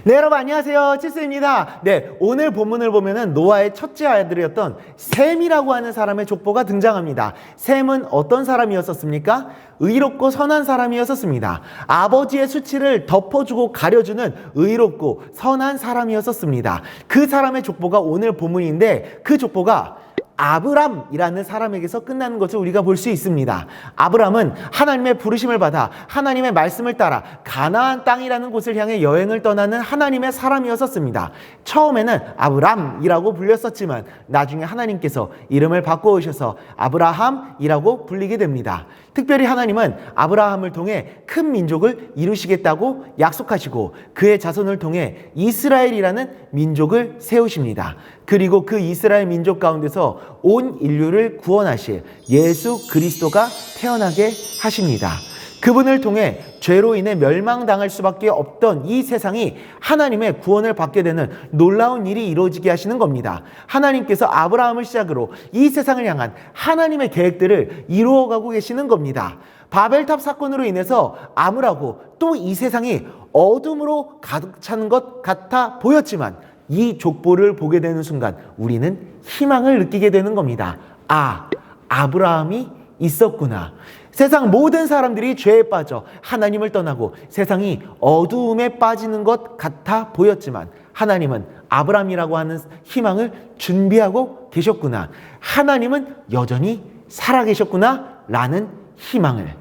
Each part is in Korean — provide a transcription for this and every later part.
네, 여러분 안녕하세요. 칠스입니다. 네, 오늘 본문을 보면은 노아의 첫째 아들이었던 셈이라고 하는 사람의 족보가 등장합니다. 셈은 어떤 사람이었었습니까? 의롭고 선한 사람이었었습니다. 아버지의 수치를 덮어주고 가려주는 의롭고 선한 사람이었었습니다. 그 사람의 족보가 오늘 본문인데 그 족보가 아브람이라는 사람에게서 끝나는 것을 우리가 볼 수 있습니다. 아브람은 하나님의 부르심을 받아 하나님의 말씀을 따라 가나안 땅이라는 곳을 향해 여행을 떠나는 하나님의 사람이었었습니다. 처음에는 아브람이라고 불렸었지만 나중에 하나님께서 이름을 바꿔오셔서 아브라함이라고 불리게 됩니다. 특별히 하나님은 아브라함을 통해 큰 민족을 이루시겠다고 약속하시고 그의 자손을 통해 이스라엘이라는 민족을 세우십니다. 그리고 그 이스라엘 민족 가운데서 온 인류를 구원하실 예수 그리스도가 태어나게 하십니다. 그분을 통해 죄로 인해 멸망당할 수밖에 없던 이 세상이 하나님의 구원을 받게 되는 놀라운 일이 이루어지게 하시는 겁니다. 하나님께서 아브라함을 시작으로 이 세상을 향한 하나님의 계획들을 이루어가고 계시는 겁니다. 바벨탑 사건으로 인해서 암울하고 또 이 세상이 어둠으로 가득 찬 것 같아 보였지만 이 족보를 보게 되는 순간 우리는 희망을 느끼게 되는 겁니다. 아브라함이 있었구나. 세상 모든 사람들이 죄에 빠져 하나님을 떠나고 세상이 어두움에 빠지는 것 같아 보였지만 하나님은 아브라함이라고 하는 희망을 준비하고 계셨구나. 하나님은 여전히 살아계셨구나 라는 희망을.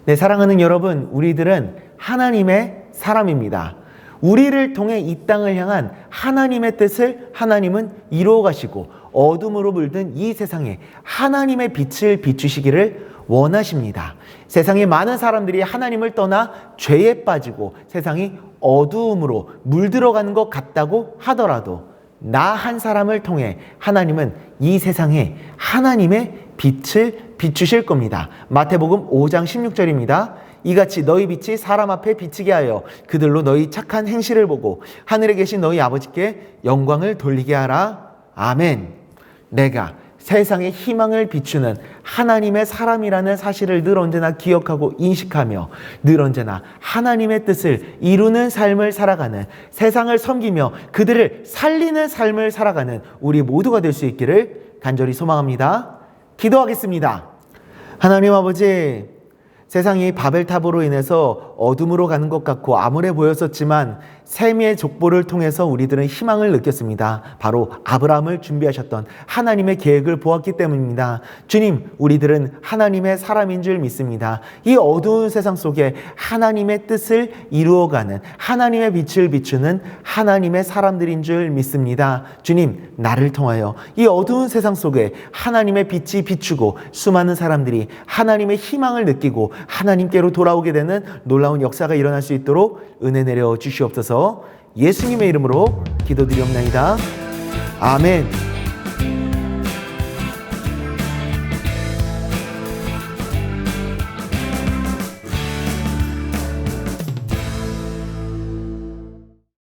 네, 사랑하는 여러분, 우리들은 하나님의 사람입니다. 우리를 통해 이 땅을 향한 하나님의 뜻을 하나님은 이루어 가시고 어둠으로 물든 이 세상에 하나님의 빛을 비추시기를 원하십니다. 세상에 많은 사람들이 하나님을 떠나 죄에 빠지고 세상이 어두움으로 물들어가는 것 같다고 하더라도 나 한 사람을 통해 하나님은 이 세상에 하나님의 빛을 비추실 겁니다. 마태복음 5장 16절입니다. 이같이 너희 빛이 사람 앞에 비치게 하여 그들로 너희 착한 행실을 보고 하늘에 계신 너희 아버지께 영광을 돌리게 하라. 아멘. 내가 세상의 희망을 비추는 하나님의 사람이라는 사실을 늘 언제나 기억하고 인식하며 늘 언제나 하나님의 뜻을 이루는 삶을 살아가는, 세상을 섬기며 그들을 살리는 삶을 살아가는 우리 모두가 될 수 있기를 간절히 소망합니다. 기도하겠습니다. 하나님 아버지, 세상이 바벨탑으로 인해서 어둠으로 가는 것 같고 암울해 보였었지만 셈의 족보를 통해서 우리들은 희망을 느꼈습니다. 바로 아브라함을 준비하셨던 하나님의 계획을 보았기 때문입니다. 주님, 우리들은 하나님의 사람인 줄 믿습니다. 이 어두운 세상 속에 하나님의 뜻을 이루어가는, 하나님의 빛을 비추는 하나님의 사람들인 줄 믿습니다. 주님, 나를 통하여 이 어두운 세상 속에 하나님의 빛이 비추고 수많은 사람들이 하나님의 희망을 느끼고 하나님께로 돌아오게 되는 놀라운 역사가 일어날 수 있도록 은혜 내려 주시옵소서. 예수님의 이름으로 기도드리옵나이다. 아멘.